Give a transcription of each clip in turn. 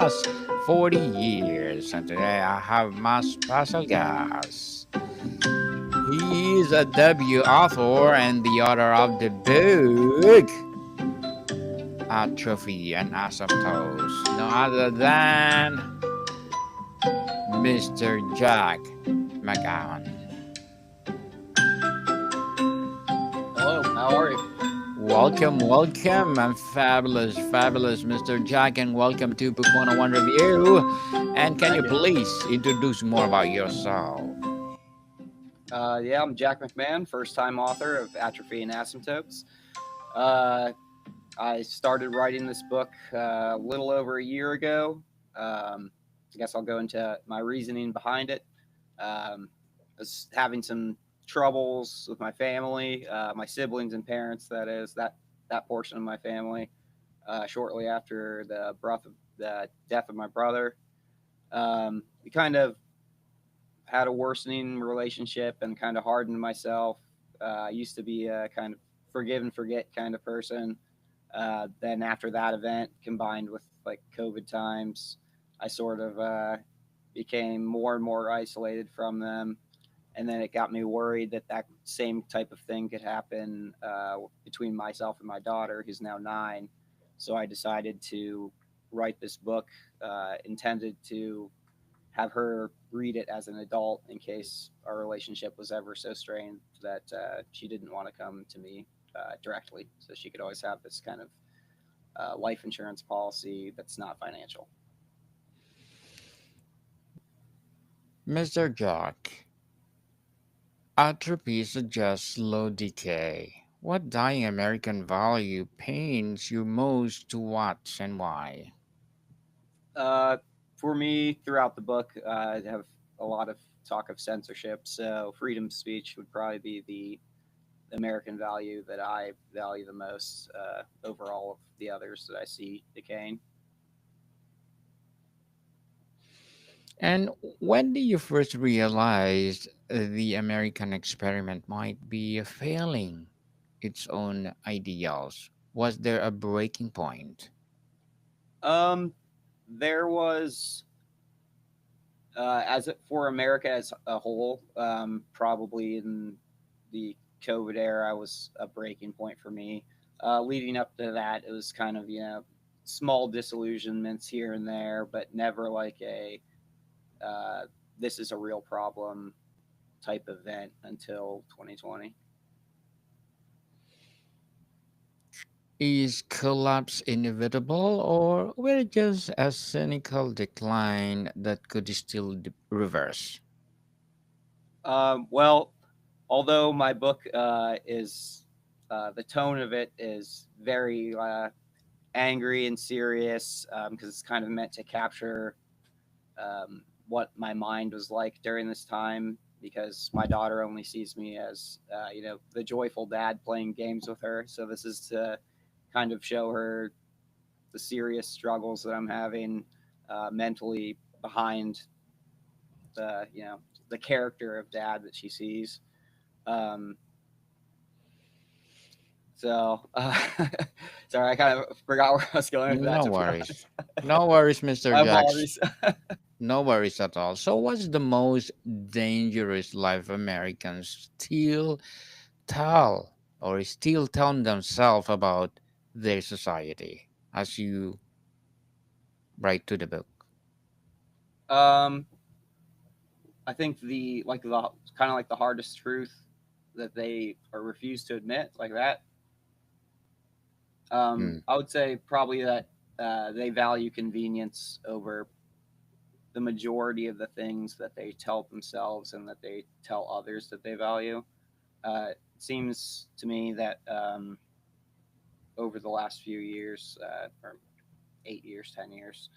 last 40 years. And today I have my special guest. He is a debut author and the author of the book Atrophy and Asymptotes, no other than Mr. Jack McMahon. Hello, how are you? Welcome. I'm fabulous, Mr. Jack, and welcome to Book 101 Review. And can Thank you you. please introduce more about yourself? Yeah, I'm Jack McMahon, first-time author of Atrophy and Asymptotes. Uh, I started writing this book a little over a year ago. I guess I'll go into my reasoning behind it. I was having some troubles with my family, my siblings and parents. That is that portion of my family. Shortly after the death of my brother, we kind of had a worsening relationship and kind of hardened myself. I used to be a kind of forgive and forget kind of person. Then after that event, combined with like COVID times, I sort of became more and more isolated from them. And then it got me worried that that same type of thing could happen between myself and my daughter, who's now 9. So I decided to write this book intended to have her read it as an adult in case our relationship was ever so strained that she didn't want to come to me directly. So she could always have this kind of life insurance policy that's not financial. Mr. Jack, atrophy suggests slow decay. What dying American value pains you most to watch and why? Uh, for me, throughout the book, I have a lot of talk of censorship. So freedom of speech would probably be the American value that I value the most over all of the others that I see decaying. And when did you first realize the American experiment might be failing its own ideals? Was there a breaking point? Um, there was as it, for America as a whole, probably in the COVID era was a breaking point for me. Leading up to that, it was kind of small disillusionments here and there, but never like a uh, this is a real problem type event until 2020. Is collapse inevitable, or will it just a cynical decline that could still reverse? Well, although my book is the tone of it is very angry and serious because it's kind of meant to capture what my mind was like during this time because my daughter only sees me as the joyful dad playing games with her, so this is to kind of show her the serious struggles that I'm having mentally behind the character of dad that she sees. um, so sorry, I kind of forgot where I was going with that, No to be worries. honest. No worries, Mr. My Jacks. apologies. No worries at all. So, what's the most dangerous life Americans still tell or still tell themselves about their society as you write to the book? um, I think the kind of like the hardest truth that they or refuse to admit, like that. Hmm. I would say probably that they value convenience over the majority of the things that they tell themselves and that they tell others that they value. It seems to me that over the last few years, or 8 years, 10 years,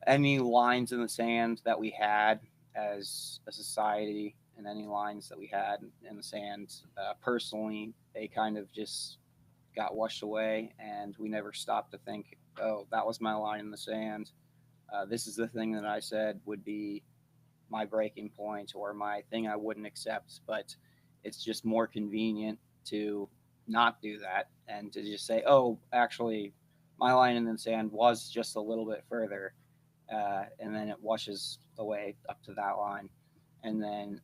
any lines in the sand that we had as a society and any lines that we had in the sand personally, they kind of just got washed away, and we never stopped to think, oh, that was my line in the sand. This is the thing that I said would be my breaking point or my thing I wouldn't accept, but it's just more convenient to not do that and to just say, oh, actually, my line in the sand was just a little bit further, and then it washes away up to that line, and then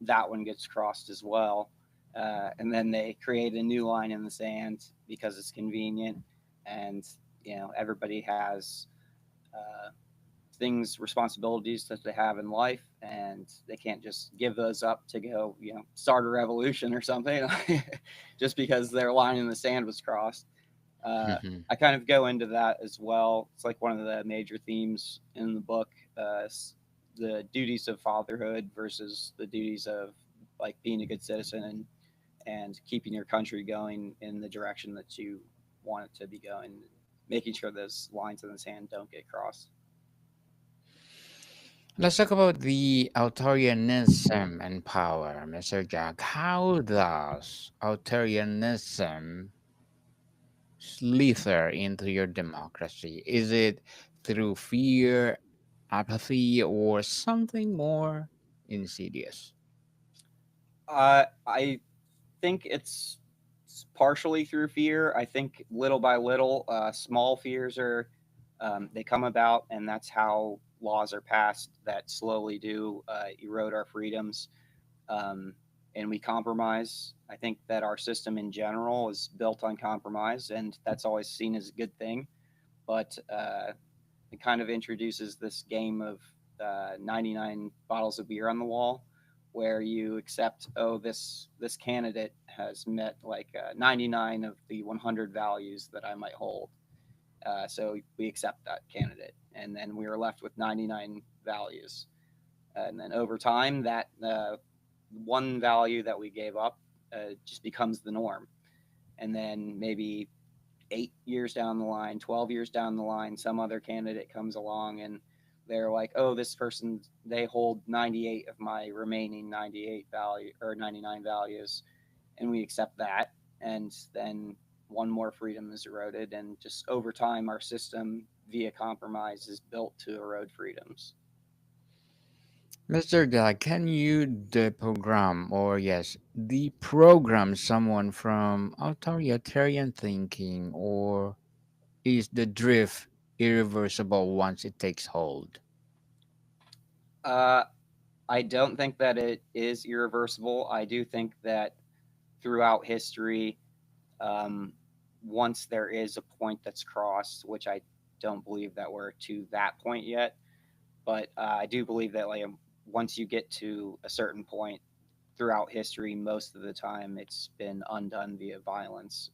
that one gets crossed as well. And then they create a new line in the sand because it's convenient, and everybody has uh, things, responsibilities that they have in life, and they can't just give those up to go, start a revolution or something, just because their line in the sand was crossed. I kind of go into that as well. It's like one of the major themes in the book, the duties of fatherhood versus the duties of like being a good citizen and keeping your country going in the direction that you want it to be going, making sure those lines in the sand don't get crossed. Let's talk about the authoritarianism and power, Mr. Jack. How does authoritarianism slither into your democracy? Is it through fear, apathy, or something more insidious? I think it's partially through fear. I think little by little, small fears they come about, and that's how laws are passed that slowly do erode our freedoms. Um, and we compromise. I think that our system in general is built on compromise, and that's always seen as a good thing. But it kind of introduces this game of 99 bottles of beer on the wall, where you accept, oh, this candidate has met like 99 of the 100 values that I might hold. So we accept that candidate, and then we are left with 99 values. And then over time, that one value that we gave up just becomes the norm. And then maybe 8 years down the line, 12 years down the line, some other candidate comes along and they're like, oh, this person, they hold 98 of my remaining 98 value or 99 values. And we accept that. And then one more freedom is eroded. And just over time, our system via compromise is built to erode freedoms. Mr. Jack, can you deprogram or, yes, deprogram someone from authoritarian thinking, or is the drift irreversible once it takes hold? Uh, I don't think that it is irreversible. I do think that throughout history, um, once there is a point that's crossed, which I don't believe that we're to that point yet, but I do believe that like once you get to a certain point throughout history, most of the time it's been undone via violence,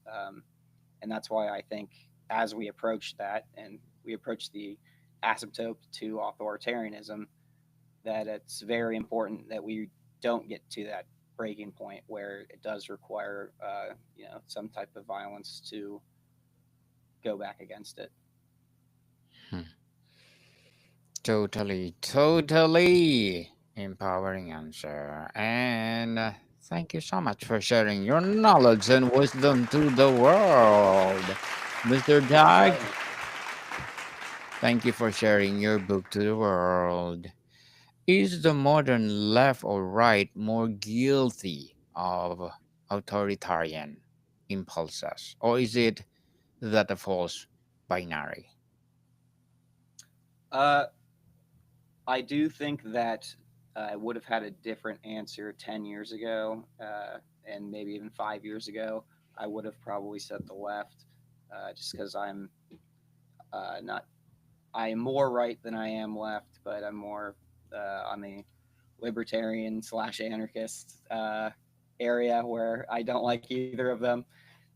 and that's why I think as we approach that and we approach the asymptote to authoritarianism, that it's very important that we don't get to that breaking point where it does require some type of violence to go back against it. Hmm. Totally empowering answer. And thank you so much for sharing your knowledge and wisdom to the world. Mr. Thanks for Jack, having me. thank you for sharing your book to the world. Is the modern left or right more guilty of authoritarian impulses, or is it that a false binary? uh, I do think that I would have had a different answer 10 years ago, and maybe even 5 years ago. I would have probably said the left, just because not I am more right than I am left, but I'm more on the libertarian slash anarchist area where I don't like either of them.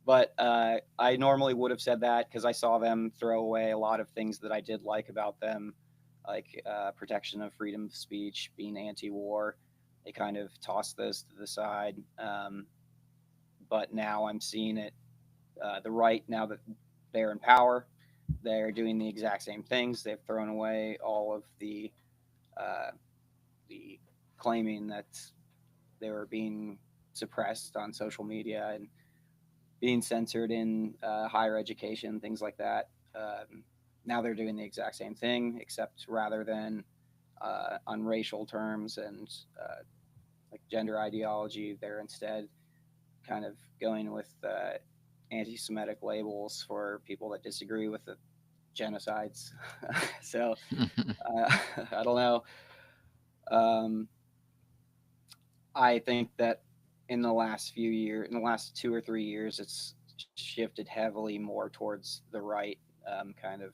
But I normally would have said that because I saw them throw away a lot of things that I did like about them, like protection of freedom of speech, being anti-war. They kind of tossed those to the side. But now I'm seeing it, the right, now that they're in power, they're doing the exact same things. They've thrown away all of uh, the claiming that they were being suppressed on social media and being censored in higher education, things like that. Now they're doing the exact same thing, except rather than on racial terms and like gender ideology, they're instead kind of going with anti-Semitic labels for people that disagree with the genocides. So I don't know. Um, I think that in the last few years, in the last 2 or 3 years, it's shifted heavily more towards the right, kind of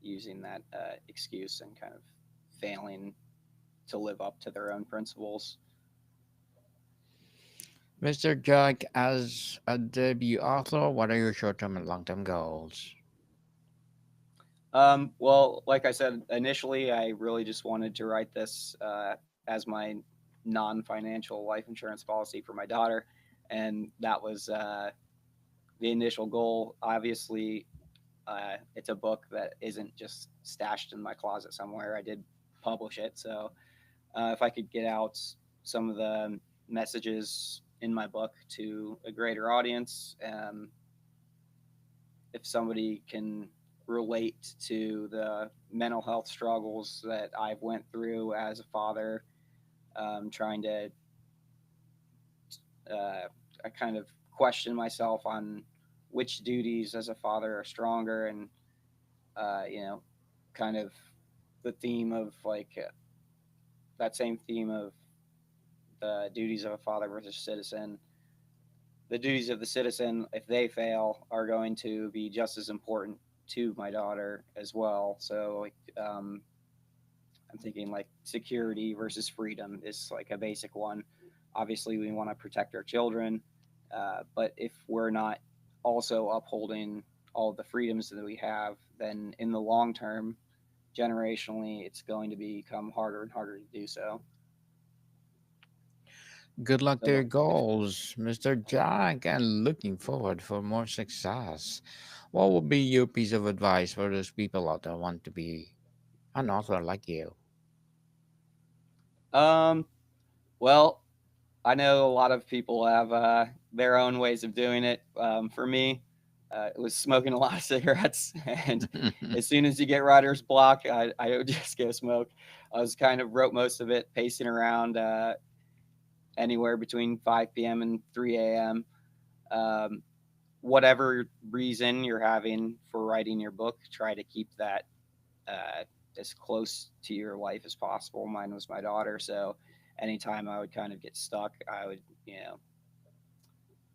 using that excuse and kind of failing to live up to their own principles. Mr. Jack, as a debut author, what are your short term and long term goals? Well, like I said initially, I really just wanted to write this as my non-financial life insurance policy for my daughter, and that was the initial goal. Obviously, it's a book that isn't just stashed in my closet somewhere. I did publish it, so if I could get out some of the messages in my book to a greater audience, if somebody can relate to the mental health struggles that I've went through as a father, trying to I kind of question myself on which duties as a father are stronger, and you know, kind of the theme of like that same theme of the duties of a father versus citizen. The duties of the citizen, if they fail, are going to be just as important to my daughter as well. So, like, I'm thinking like security versus freedom is like a basic one. Obviously, we want to protect our children, but if we're not also upholding all of the freedoms that we have, then in the long term, generationally, it's going to become harder and harder to do so. Good luck to your So, if goals, Mr. Jack, and looking forward for more success. What would be your piece of advice for those people out there who want to be an author like you? um, well, I know a lot of people have their own ways of doing it. For me, it was smoking a lot of cigarettes, and as soon as you get writer's block, I would just go smoke. I was kind of wrote most of it pacing around anywhere between 5 p.m. and 3 a.m. Um, whatever reason you're having for writing your book, try to keep that uh, as close to your life as possible. Mine was my daughter, so anytime I would kind of get stuck, I would,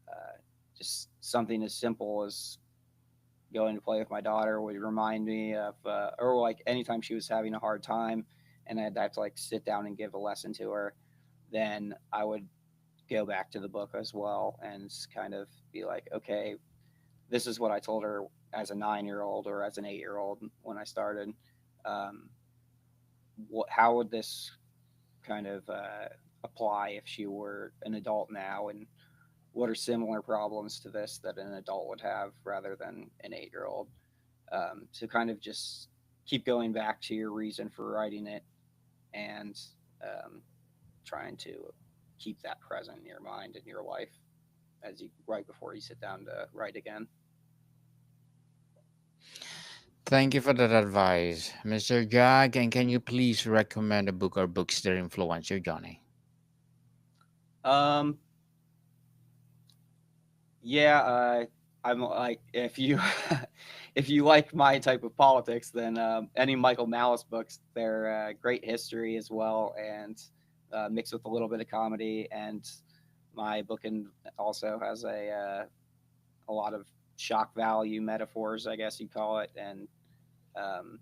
uh, just something as simple as going to play with my daughter would remind me of, or like anytime she was having a hard time and I'd have to like sit down and give a lesson to her, then I would go back to the book as well and kind of be like, okay, this is what I told her as a 9 year old or as an 8 year old when I started. Um, how would this kind of apply if she were an adult now? And what are similar problems to this that an adult would have rather than an 8 year old? To kind of just keep going back to your reason for writing it and um, trying to keep that present in your mind and your life as you right before you sit down to write again. Thank you for that advice, Mr. Jack. And can you please recommend a book or books that influence your journey? Um, yeah, I'm like if you if you like my type of politics, then any Michael Malice books, they're great history as well, and mixed with a little bit of comedy. And my book and also has a lot of shock value metaphors, I guess you'd call it. And um,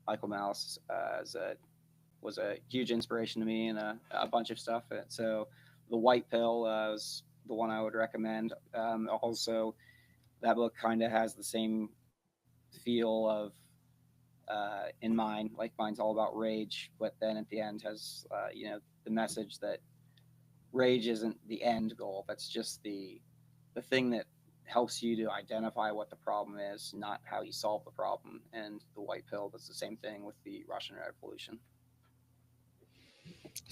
Michael Malice was a huge inspiration to me and a bunch of stuff. And so the White Pill is the one I would recommend. Also, that book kind of has the same feel of in mine. Like mine's all about rage, but then at the end has the message that rage isn't the end goal. That's just the thing that helps you to identify what the problem is, not how you solve the problem. And the White Pill does the same thing with the Russian Revolution.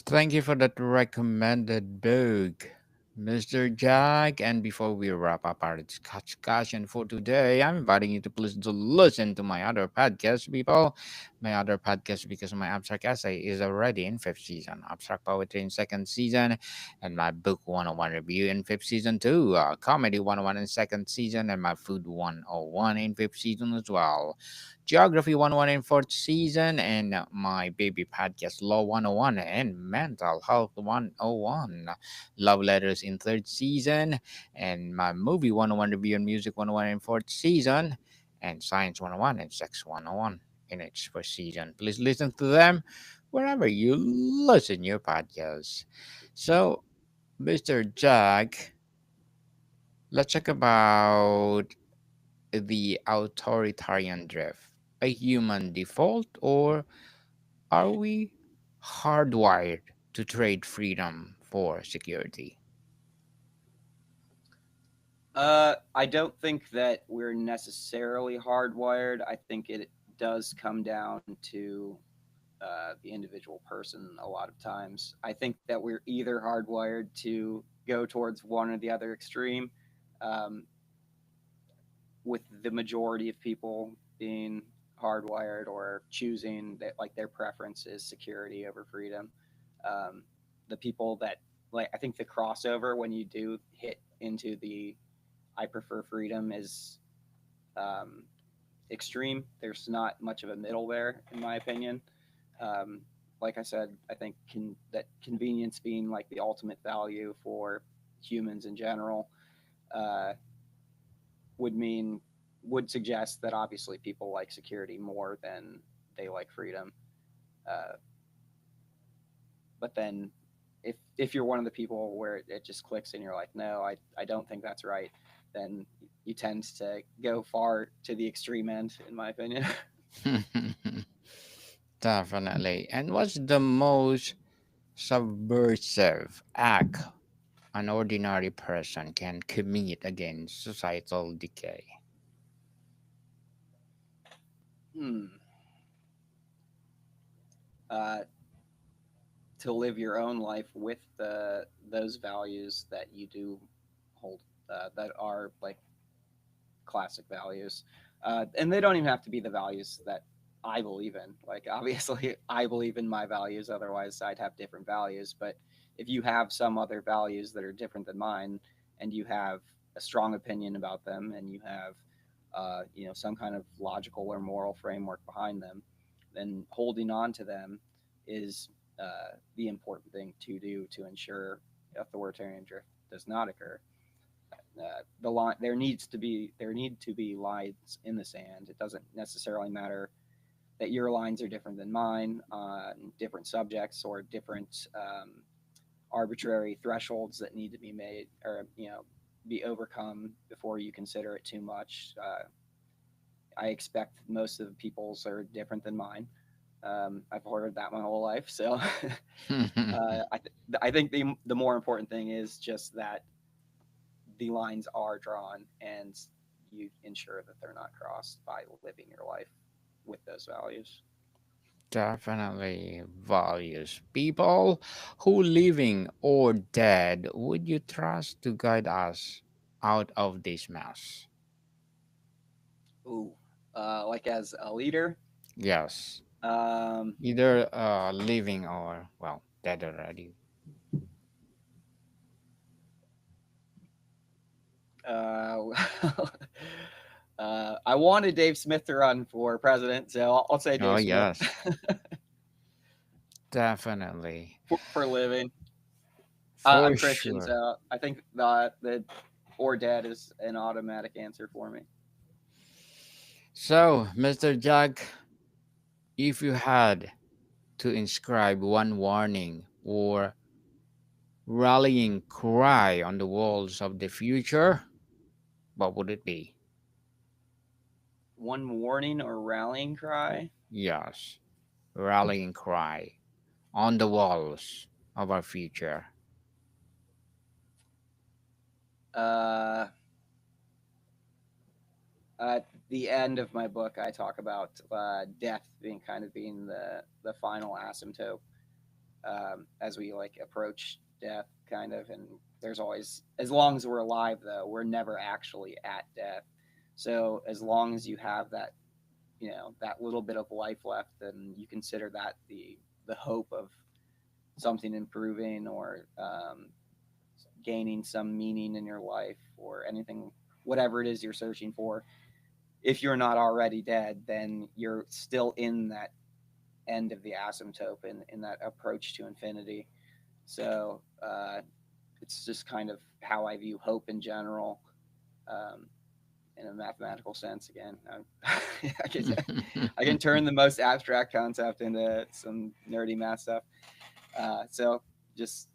Thank you for that recommended book. Mr. Jack. And before we wrap up our discussion for today, I'm inviting you to please to listen to my other podcast, people. My other podcast, because my abstract essay is already in fifth season, abstract poetry in second season, and my book 101 review in fifth season too, comedy 101 in second season, and my food 101 in fifth season as well. Geography 101 in fourth season, and my baby podcast Law 101 and Mental Health 101. Love Letters in third season, and my movie 101 review and music 101 in fourth season, and Science 101 and Sex 101 in its first season. Please listen to them wherever you listen your podcasts. So, Mr. Jack, let's talk about the authoritarian drift. A human default, or are we hardwired to trade freedom for security? I don't think that we're necessarily hardwired. I think it does come down to the individual person a lot of times. I think that we're either hardwired to go towards one or the other extreme, um, with the majority of people being hardwired or choosing that, like, their preference is security over freedom. Um, the people that, like, I think the crossover when you do hit into the I prefer freedom is um, extreme. There's not much of a middle there, in my opinion. Um, like I said, I think that convenience being like the ultimate value for humans in general uh, would mean would suggest that obviously people like security more than they like freedom. Uh, but then if you're one of the people where it just clicks and you're like, no, I don't think that's right, then you tend to go far to the extreme end, in my opinion. Definitely. And what's the most subversive act an ordinary person can commit against societal decay? Hmm. Uh, to live your own life with those values that you do hold, that are like classic values, and they don't even have to be the values that I believe in. Like, obviously, I believe in my values; otherwise, I'd have different values. But if you have some other values that are different than mine, and you have a strong opinion about them, and you have some kind of logical or moral framework behind them, then holding on to them is the important thing to do to ensure authoritarian drift does not occur. The line there need to be lines in the sand. It doesn't necessarily matter that your lines are different than mine on different subjects or different arbitrary thresholds that need to be made or be overcome before you consider it too much. I expect most of the people's are different than mine. I've heard that my whole life, so I think the more important thing is just that the lines are drawn and you ensure that they're not crossed by living your life with those values. Definitely values. People who living or dead would you trust to guide us out of this mess? Ooh, like as a leader, Yes. um, Either living or, well, dead already. uh, I wanted Dave Smith to run for president, so I'll say Oh, Dave Smith yes. Definitely. for living. I'm For Christian, sure. so I think the or dead is an automatic answer for me. So, Mr. Jack, if you had to inscribe one warning or rallying cry on the walls of the future, what would it be? One warning or rallying cry. Yes, rallying cry on the walls of our future. Uh, at the end of my book, I talk about death being the final asymptote as we like approach death, kind of. And there's always, as long as we're alive, though, we're never actually at death. So as long as you have that, that little bit of life left, then you consider that the hope of something improving, or gaining some meaning in your life, or anything, whatever it is you're searching for. If you're not already dead, then you're still in that end of the asymptote, in that approach to infinity. So it's just kind of how I view hope in general, um, in a mathematical sense. Again, I can, I can turn the most abstract concept into some nerdy math stuff. So just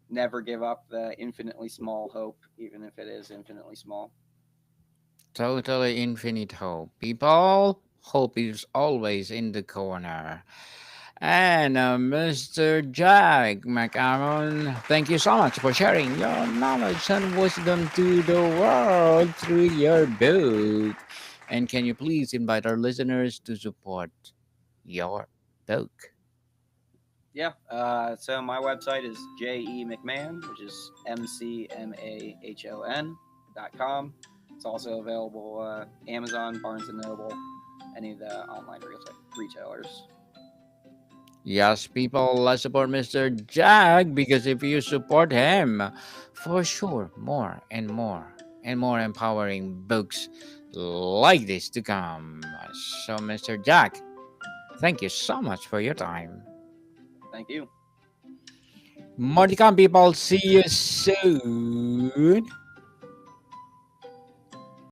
never give up the infinitely small hope, even if it is infinitely small. Totally infinite hope. People, hope is always in the corner. And Mr. Jack McMahon, thank you so much for sharing your knowledge and wisdom to the world through your book. And can you please invite our listeners to support your book? Yeah. So my website is JE McMahon, which is MCMAHON.com. It's also available Amazon, Barnes and Noble, any of the online retailers. Yes, people, let's support Mr. Jack because if you support him, for sure, more and more and more empowering books like this to come. So, Mr. Jack, thank you so much for your time. Thank you. More to come, people. See you soon.